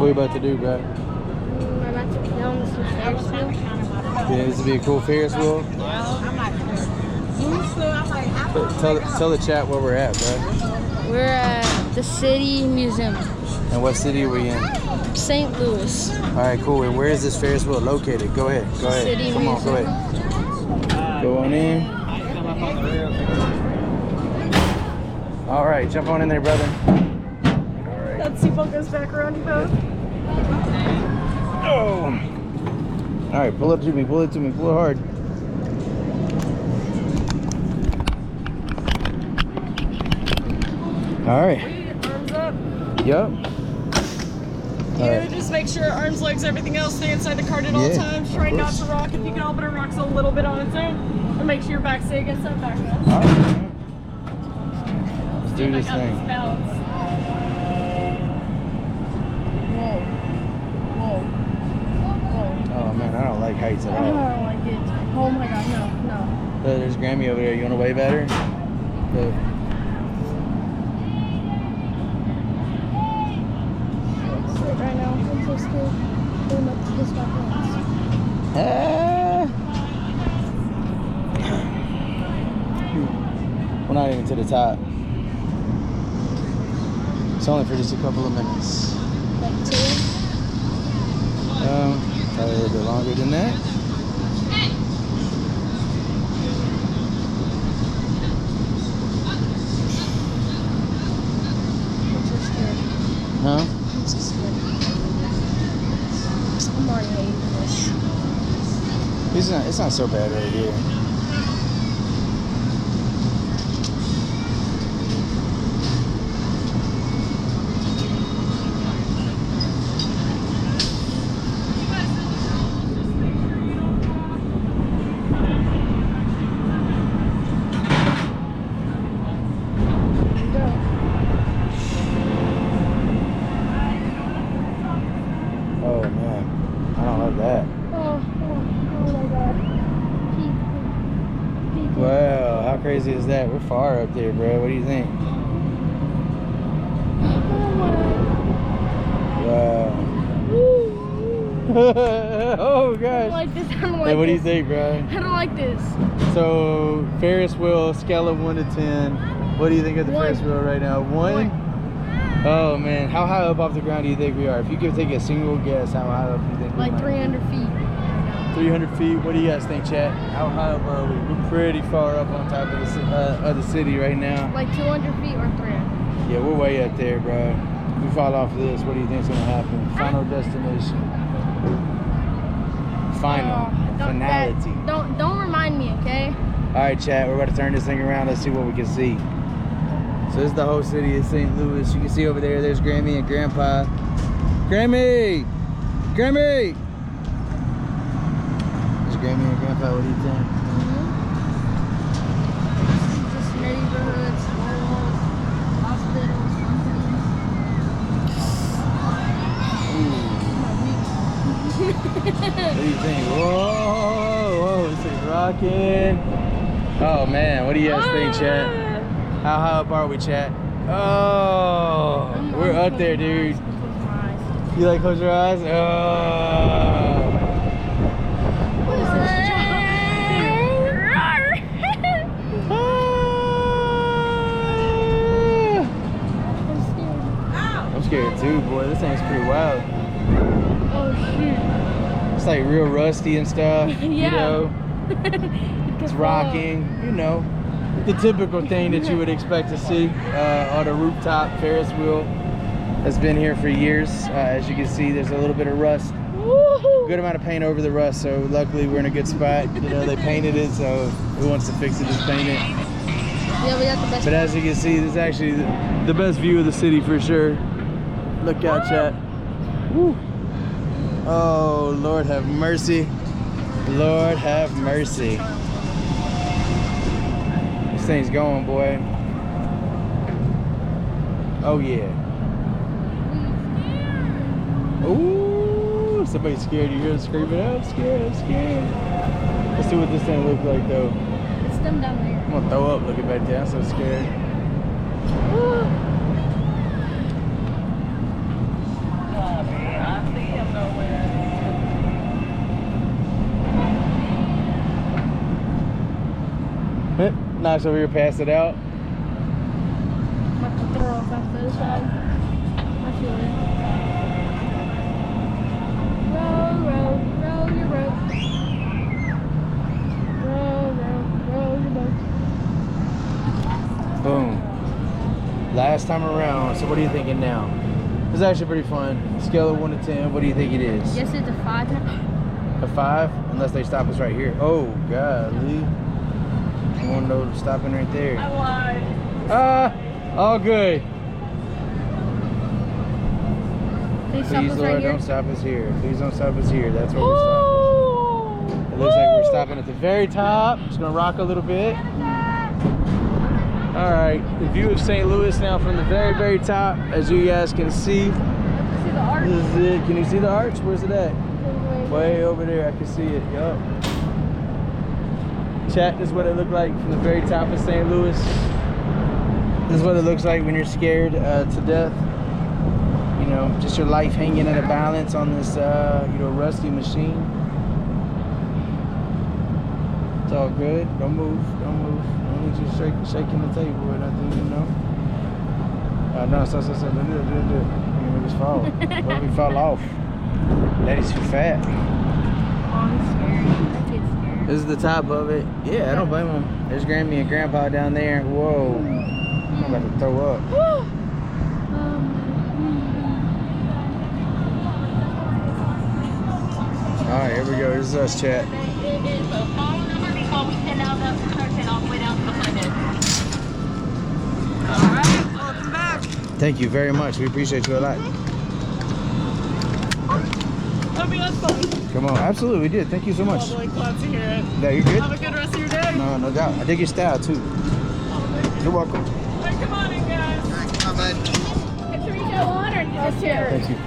What are you about to do, bro? I'm about to get on this Ferris wheel. Yeah, this would be a cool Ferris wheel. Tell the chat where we're at, bro. We're at the City Museum. And what city are we in? St. Louis. All right, cool. And where is this Ferris wheel located? Go ahead. Go ahead. City Come on, go Museum. ahead. Go on in. All right, jump on in there, brother. That seatbelt goes back around you both. Oh. All right, pull it to me. Pull it to me. Pull it hard. All right. Arms up. Yup. You just make sure arms, legs, everything else stay inside the cart at all times. Try not to rock. If you can help it, it rocks a little bit on its own. And make sure your back stay against that back wall. All right. Let's do this thing. Balance. Whoa. Whoa. Whoa. Oh man, I don't like heights at I all. don't like it. Oh my god, no. There's Grammy over there. You want to wave at her? Look. Right now, I'm so scared. I'm about to piss my pants. We're not even to the top. It's only for just a couple of minutes. Like 2. Probably a little bit longer than that. I'm so scared. Huh? I'm so scared. I'm already hating this. It's not so bad right here. Oh man, I don't like that. Oh my god. People. Wow, how crazy is that? We're far up there, bro. What do you think? Wow. Oh I gosh. don't like this. I don't like Hey, what do you this. think, bro? I don't like this. So Ferris wheel, scale of 1 to 10. What do you think of the 1. Ferris wheel right now? 1? Oh man, how high up off the ground do you think we are? If you could take a single guess, how high up do you think we Like might 300 feet. be? 300 feet. What do you guys think, chat? How high up are we? We're pretty far up on top of the city right now. Like 200 feet or 300. Yeah, we're way up there, bro. If we fall off of this, what do you think's gonna happen? Final destination. Final. Finality. Don't remind me, okay? All right, chat. We're about to turn this thing around. Let's see what we can see. So this is the whole city of St. Louis. You can see over there, there's Grammy and Grandpa. Grammy! Grammy! There's Grammy and Grandpa. What do you think? Just neighborhoods, schools, hospitals, What do you think? Whoa, this is rocking. Oh man, what do you guys think, chat? How high up are we, chat? Oh, we're up there, dude. You like close your eyes? Oh. What is this? I'm scared too, boy. This thing's pretty wild. Oh shoot. It's like real rusty and stuff. You Yeah. know, it's rocking. You know, the typical thing that you would expect to see on a rooftop Ferris wheel. Has been here for years. As you can see, there's a little bit of rust. Good amount of paint over the rust, so luckily we're in a good spot. You know, they painted it, so who wants to fix it, just paint it. Yeah, we got the best. But as you can see, this is actually the best view of the city for sure. Look out, chat. Woo. Oh, Lord have mercy. Lord have mercy. This thing's going, boy. Oh, yeah. Ooh, somebody's scared. You hear them screaming, I'm scared, I'm scared. Let's see what this thing looks like, though. It's them down there. I'm gonna throw up looking back there. I'm so scared. Knox over here passed it out. I'm about to throw off after this side. I feel it. Row, row, row your boat. Row, row, row your boat. Boom. Last time around. So what are you thinking now? It's actually pretty fun. Scale of 1 to 10. What do you think it is? Yes, it's a 5. A 5? Unless they stop us right here. Oh, golly. I want to know stopping right there. I lied. All good. Please stop Please, us Lord, right here. don't stop us here. Please don't stop us here. That's where we're stopping. It looks like we're stopping at the very top. Just gonna rock a little bit. All right, the view of St. Louis now from the very, very top, as you guys can see. See the arch. This is it. Can you see the arch? Where's it at? Way over there. I can see it. Yup. Chat, this is what it looked like from the very top of St. Louis. This is what it looks like when you're scared to death. You know, just your life hanging at a balance on this, you know, rusty machine. It's all good. Don't move. Don't move. Don't need you shaking the table or nothing, you know. No, so. Do it. You make us fall. What if we fall off? Daddy's too fat. Oh, I'm scared. I get scared. This is the top of it. Yeah, I don't blame them. There's Grammy and Grandpa down there. Whoa. I'm about to throw up. Alright, here we go. This is us, chat. It is a phone number before we send out the curtain all the way down to the front desk. All right, welcome back. Thank you very much. We appreciate you a lot. Hope you had fun. Come on. Absolutely, we did. Thank you so much. Lovely, glad to hear it. Yeah, you're good? Have a good rest of your day. No doubt. I dig your style, too. You're welcome. All right, come on in, guys. Make sure you go on or just here. Thank you.